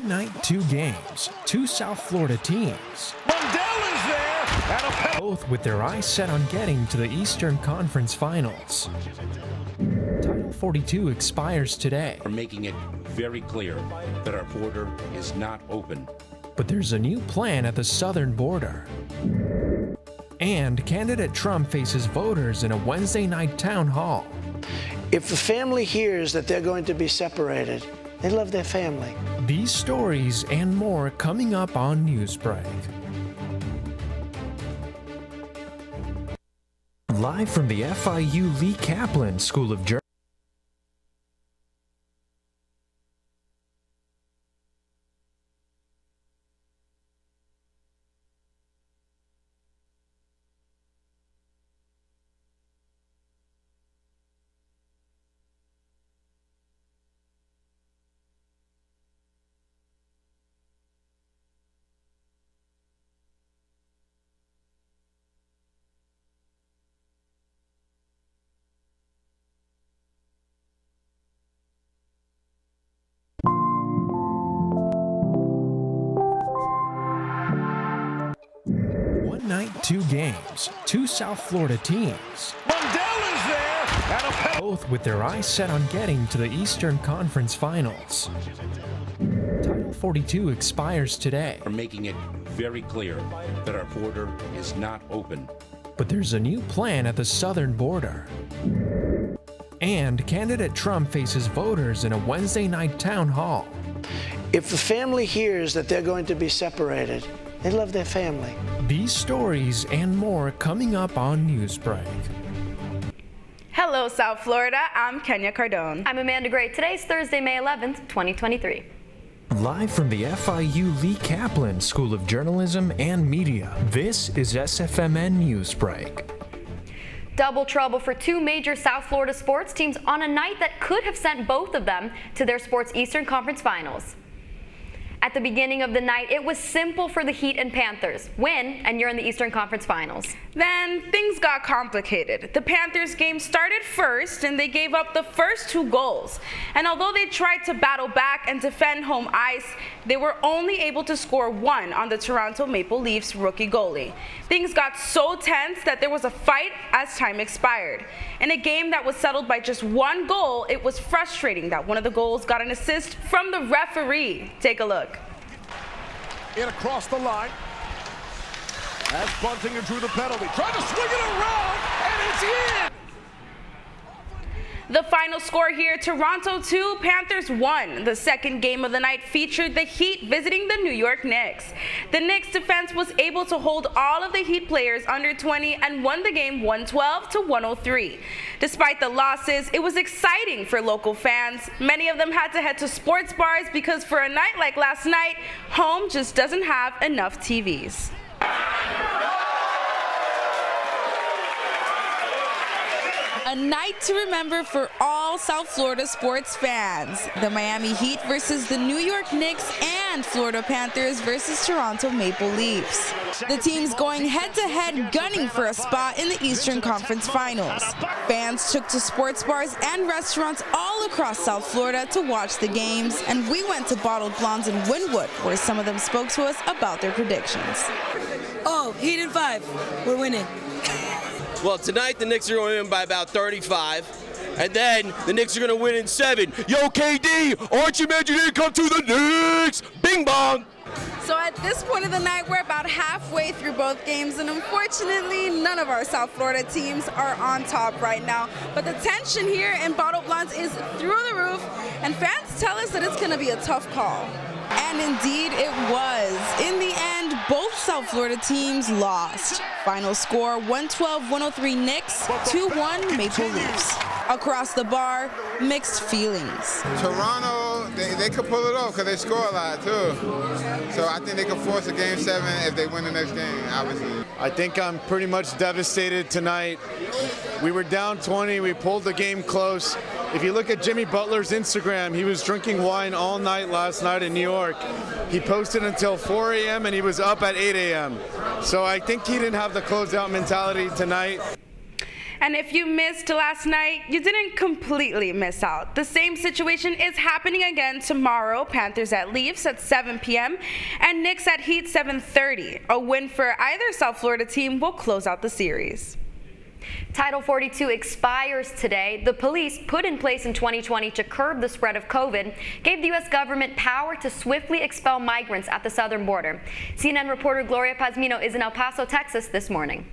night, two games, two South Florida teams, both with their eyes set on getting to the Eastern Conference Finals. Title 42 expires today. We're making it very clear that our border is not open. But there's a new plan at the southern border. And candidate Trump faces voters in a Wednesday night town hall. If the family hears that they're going to be separated, they love their family. These stories and more coming up on Newsbreak. Live from the FIU Lee Kaplan School of Journalism. One night, two games, two South Florida teams, both with their eyes set on getting to the Eastern Conference Finals. Title 42 expires today. We're making it very clear that our border is not open. But there's a new plan at the southern border. And candidate Trump faces voters in a Wednesday night town hall. If the family hears that they're going to be separated, they love their family. These stories and more coming up on Newsbreak. Hello, South Florida. I'm Kenya Cardone. I'm Amanda Gray. Today's Thursday, May 11th, 2023. Live from the FIU Lee Kaplan School of Journalism and Media, this is SFMN Newsbreak. Double trouble for two major South Florida sports teams on a night that could have sent both of them to their sports Eastern Conference Finals. At the beginning of the night, it was simple for the Heat and Panthers. Win, and you're in the Eastern Conference Finals. Then things got complicated. The Panthers game started first, and they gave up the first two goals. And although they tried to battle back and defend home ice, they were only able to score one on the Toronto Maple Leafs rookie goalie. Things got so tense that there was a fight as time expired. In a game that was settled by just one goal, it was frustrating that one of the goals got an assist from the referee. Take a look. In across the line. As Bunting drew the penalty. Trying to swing it around, and it's in! The final score here, Toronto 2, Panthers 1. The second game of the night featured the Heat visiting the New York Knicks. The Knicks defense was able to hold all of the Heat players under 20 and won the game 112-103. Despite the losses, it was exciting for local fans. Many of them had to head to sports bars because for a night like last night, home just doesn't have enough TVs. A night to remember for all South Florida sports fans. The Miami Heat versus the New York Knicks and Florida Panthers versus Toronto Maple Leafs. The teams going head-to-head gunning for a spot in the Eastern Conference Finals. Fans took to sports bars and restaurants all across South Florida to watch the games, and we went to Bottled Blondes in Wynwood, where some of them spoke to us about their predictions. Oh, Heat in 5. We're winning. Well, tonight the Knicks are going to win by about 35, and then the Knicks are going to win in 7. Yo, KD, aren't you mad you didn't come to the Knicks? Bing bong! So at this point of the night, we're about halfway through both games, and unfortunately, none of our South Florida teams are on top right now. But the tension here in Bottled Blondes is through the roof, and fans tell us that it's going to be a tough call. And indeed it was. In the end, both South Florida teams lost. Final score 112-103 Knicks, 2-1 Maple Leafs. Across the bar, mixed feelings. Toronto, they could pull it off because they score a lot too. So I think they can force a game 7 if they win the next game, obviously. I think I'm pretty much devastated tonight. We were down 20, we pulled the game close. If you look at Jimmy Butler's Instagram, he was drinking wine all night last night in New York. He posted until 4 a.m. and he was up at 8 a.m. So I think he didn't have the closeout mentality tonight. And if you missed last night, you didn't completely miss out. The same situation is happening again tomorrow. Panthers at Leafs at 7 p.m. and Knicks at Heat 7:30. A win for either South Florida team will close out the series. Title 42 expires today. The police, put in place in 2020 to curb the spread of COVID, gave the U.S. government power to swiftly expel migrants at the southern border. CNN reporter Gloria Pazmino is in El Paso, Texas this morning.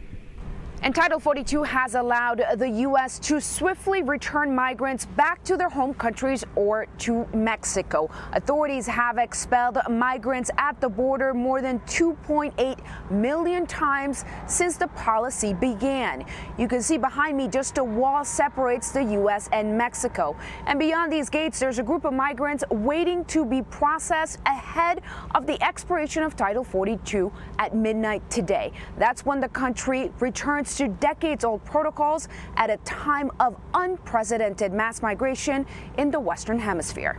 And Title 42 has allowed the U.S. to swiftly return migrants back to their home countries or to Mexico. Authorities have expelled migrants at the border more than 2.8 million times since the policy began. You can see behind me just a wall separates the U.S. and Mexico. And beyond these gates, there's a group of migrants waiting to be processed ahead of the expiration of Title 42 at midnight today. That's when the country returns to decades-old protocols at a time of unprecedented mass migration in the Western Hemisphere.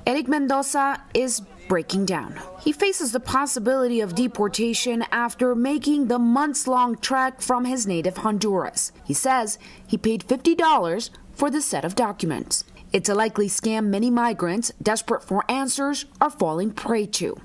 Eric Mendoza is breaking down. He faces the possibility of deportation after making the months-long trek from his native Honduras. He says he paid $50 for the set of documents. It's a likely scam many migrants, desperate for answers, are falling prey to.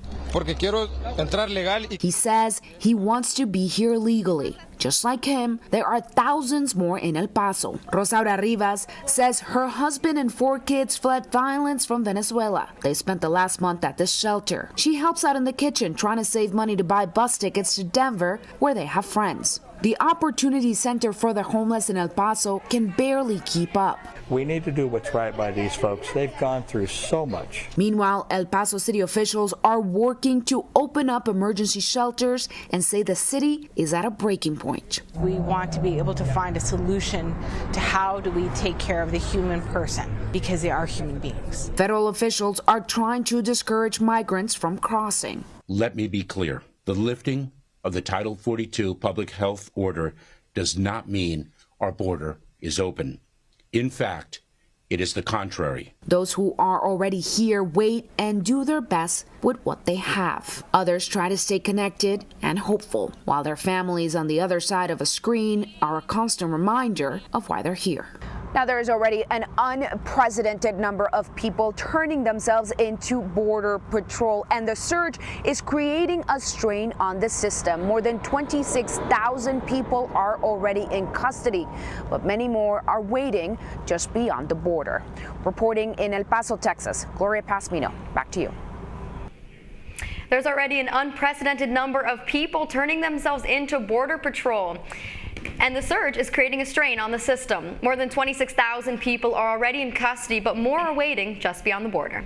He says he wants to be here legally. Just like him, there are thousands more in El Paso. Rosaura Rivas says her husband and 4 kids fled violence from Venezuela. They spent the last month at this shelter. She helps out in the kitchen trying to save money to buy bus tickets to Denver, where they have friends. The Opportunity Center for the Homeless in El Paso can barely keep up. We need to do what's right by these folks. They've gone through so much. Meanwhile, El Paso city officials are working to open up emergency shelters and say the city is at a breaking point. We want to be able to find a solution to how do we take care of the human person, because they are human beings. Federal officials are trying to discourage migrants from crossing. Let me be clear. The lifting of the Title 42 public health order does not mean our border is open. In fact, it is the contrary. Those who are already here wait and do their best with what they have. Others try to stay connected and hopeful, while their families on the other side of a screen are a constant reminder of why they're here. Now, there is already an unprecedented number of people turning themselves into Border Patrol, and the surge is creating a strain on the system. More than 26,000 people are already in custody, but many more are waiting just beyond the border. Reporting in El Paso, Texas, Gloria Pazmino, back to you. There's already an unprecedented number of people turning themselves into Border Patrol. And the surge is creating a strain on the system. More than 26,000 people are already in custody, but more are waiting just beyond the border.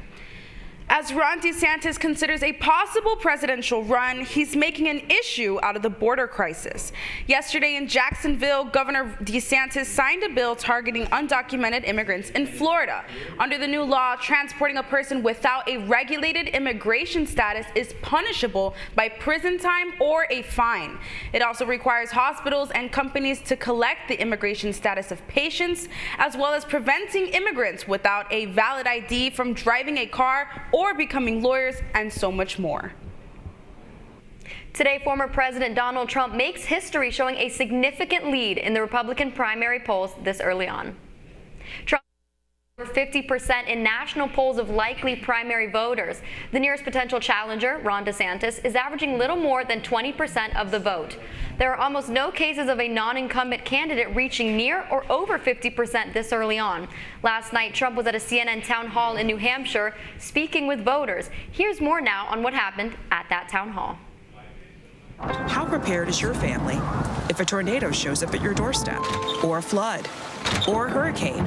As Ron DeSantis considers a possible presidential run, he's making an issue out of the border crisis. Yesterday in Jacksonville, Governor DeSantis signed a bill targeting undocumented immigrants in Florida. Under the new law, transporting a person without a regulated immigration status is punishable by prison time or a fine. It also requires hospitals and companies to collect the immigration status of patients, as well as preventing immigrants without a valid ID from driving a car or becoming lawyers, and so much more. Today, former President Donald Trump makes history, showing a significant lead in the Republican primary polls this early on. Trump over 50% in national polls of likely primary voters. The nearest potential challenger, Ron DeSantis, is averaging little more than 20% of the vote. There are almost no cases of a non-incumbent candidate reaching near or over 50% this early on. Last night, Trump was at a CNN town hall in New Hampshire speaking with voters. Here's more now on what happened at that town hall. How prepared is your family if a tornado shows up at your doorstep, or a flood, or a hurricane?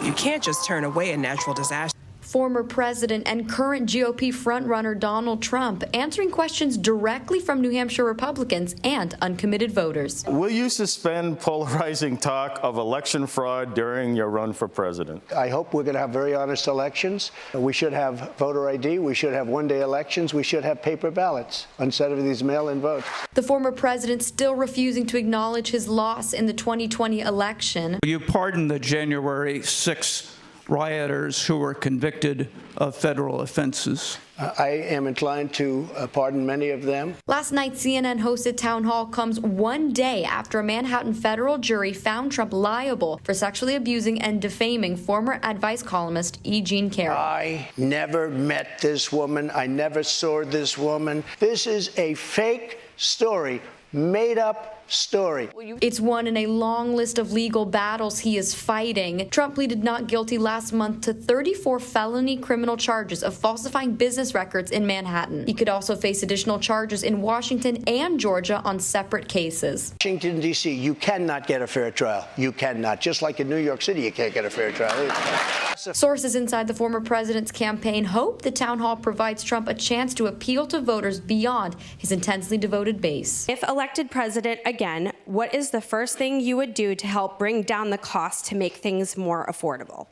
You can't just turn away a natural disaster. Former president and current GOP frontrunner Donald Trump answering questions directly from New Hampshire Republicans and uncommitted voters. Will you suspend polarizing talk of election fraud during your run for president? I hope we're going to have very honest elections. We should have voter ID. We should have one-day elections. We should have paper ballots instead of these mail-in votes. The former president still refusing to acknowledge his loss in the 2020 election. Will you pardon the January 6th rioters who were convicted of federal offenses? I am inclined to pardon many of them. Last night, CNN hosted Town Hall comes one day after a Manhattan federal jury found Trump liable for sexually abusing and defaming former advice columnist E. Jean Carroll. I never met this woman. I never saw this woman. This is a fake story, made up story. It's one in a long list of legal battles he is fighting. Trump pleaded not guilty last month to 34 felony criminal charges of falsifying business records in Manhattan. He could also face additional charges in Washington and Georgia on separate cases. Washington, D.C., you cannot get a fair trial. You cannot. Just like in New York City, you can't get a fair trial either. Sources inside the former president's campaign hope the town hall provides Trump a chance to appeal to voters beyond his intensely devoted base. If elected president again, what is the first thing you would do to help bring down the cost to make things more affordable?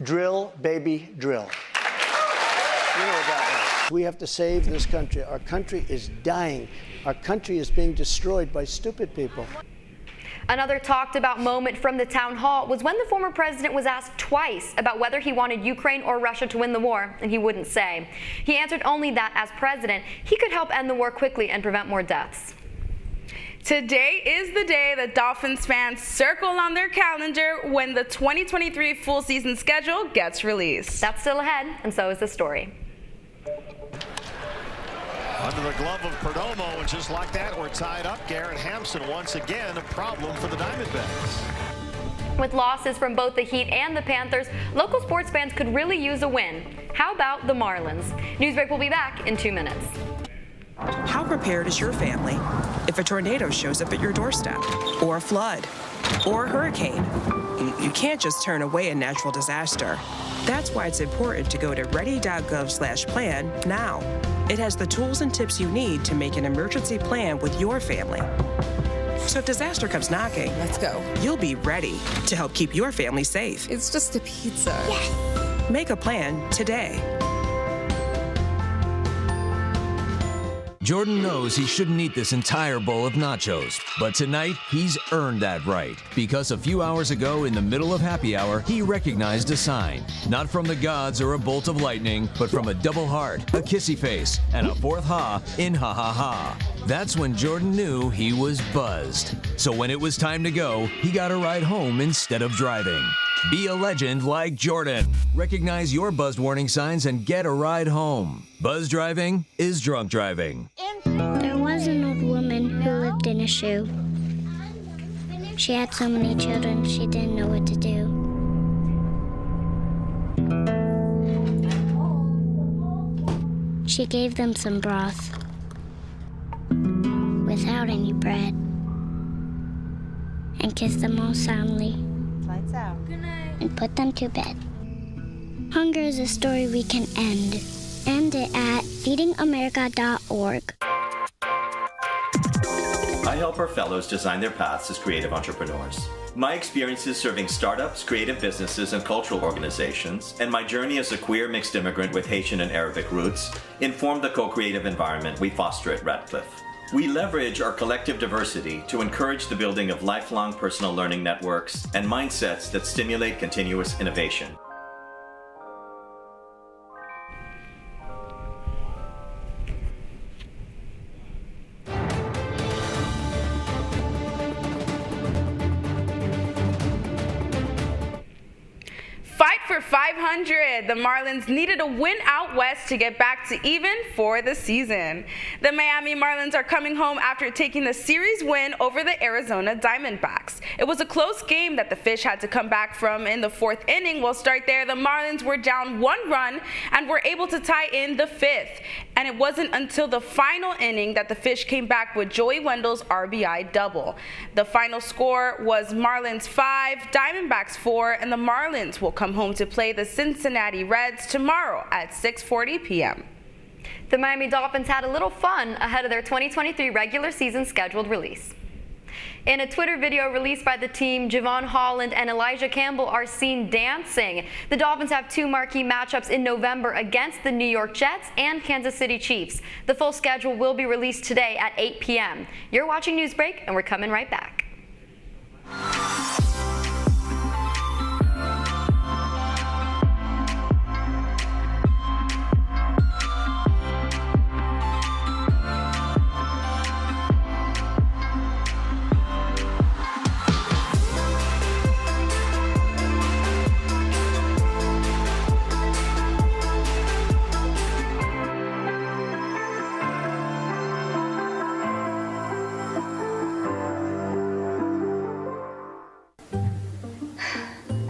Drill, baby, drill. You know about that. We have to save this country. Our country is dying. Our country is being destroyed by stupid people. Another talked about moment from the town hall was when the former president was asked twice about whether he wanted Ukraine or Russia to win the war, and he wouldn't say. He answered only that as president, he could help end the war quickly and prevent more deaths. Today is the day that Dolphins fans circle on their calendar when the 2023 full season schedule gets released. That's still ahead, and so is the story. Under the glove of Perdomo, and just like that, we're tied up. Garrett Hampson once again a problem for the Diamondbacks. With losses from both the Heat and the Panthers, local sports fans could really use a win. How about the Marlins? Newsbreak will be back in 2 minutes. How prepared is your family if a tornado shows up at your doorstep, or a flood, or a hurricane? You can't just turn away a natural disaster. That's why it's important to go to ready.gov/plan now. It has the tools and tips you need to make an emergency plan with your family. So if disaster comes knocking, let's go. You'll be ready to help keep your family safe. It's just a pizza. Yes. Make a plan today. Jordan knows he shouldn't eat this entire bowl of nachos, but tonight he's earned that right because a few hours ago in the middle of happy hour, he recognized a sign, not from the gods or a bolt of lightning, but from a double heart, a kissy face, and a fourth ha in ha ha ha. That's when Jordan knew he was buzzed. So when it was time to go, he got a ride home instead of driving. Be a legend like Jordan. Recognize your buzzed warning signs and get a ride home. Buzz driving is drunk driving. There was an old woman who lived in a shoe. She had so many children, she didn't know what to do. She gave them some broth without any bread and kissed them all soundly. Lights out. Good night. And put them to bed. Hunger is a story we can end. End it at feedingamerica.org. I help our fellows design their paths as creative entrepreneurs. My experiences serving startups, creative businesses, and cultural organizations, and my journey as a queer mixed immigrant with Haitian and Arabic roots, inform the co-creative environment we foster at Radcliffe. We leverage our collective diversity to encourage the building of lifelong personal learning networks and mindsets that stimulate continuous innovation. Fight for 500. The Marlins needed a win out west to get back to even for the season. The Miami Marlins are coming home after taking the series win over the Arizona Diamondbacks. It was a close game that the Fish had to come back from in the fourth inning. We'll start there. The Marlins were down 1 run and were able to tie in the fifth. And it wasn't until the final inning that the Fish came back with Joey Wendell's RBI double. The final score was Marlins 5, Diamondbacks 4, and the Marlins will come home to play the Cincinnati Reds tomorrow at 6:40 p.m. The Miami Dolphins had a little fun ahead of their 2023 regular season scheduled release. In a Twitter video released by the team, Javon Holland and Elijah Campbell are seen dancing. The Dolphins have 2 marquee matchups in November against the New York Jets and Kansas City Chiefs. The full schedule will be released today at 8 p.m. You're watching Newsbreak, and we're coming right back.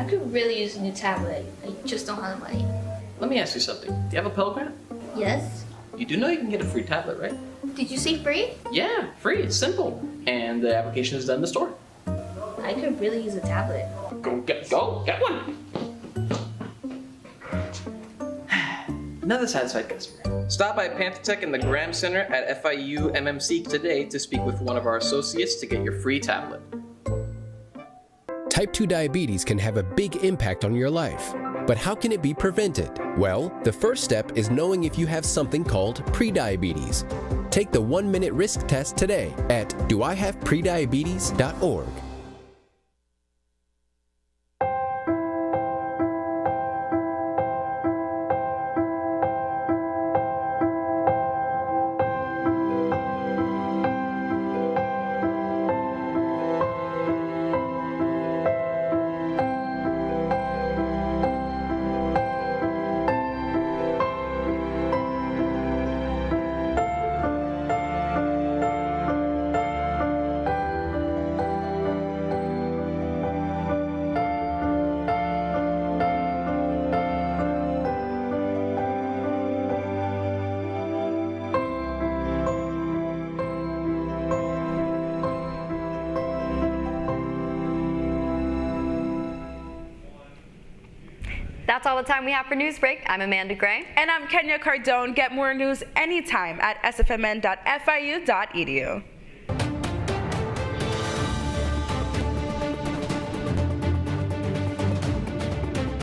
could really use a new tablet. I just don't have the money. Let me ask you something. Do you have a Pell Grant? Yes? You do know you can get a free tablet, right? Did you say free? Yeah, free. It's simple. And the application is done in the store. I could really use a tablet. Go get one. Another satisfied customer. Stop by Pantotech in the Graham Center at FIU MMC today to speak with one of our associates to get your free tablet. Type 2 diabetes can have a big impact on your life. But how can it be prevented? Well, the first step is knowing if you have something called prediabetes. Take the 1-minute risk test today at doihaveprediabetes.org. That's all the time we have for Newsbreak. I'm Amanda Gray. And I'm Kenya Cardone. Get more news anytime at sfmn.fiu.edu.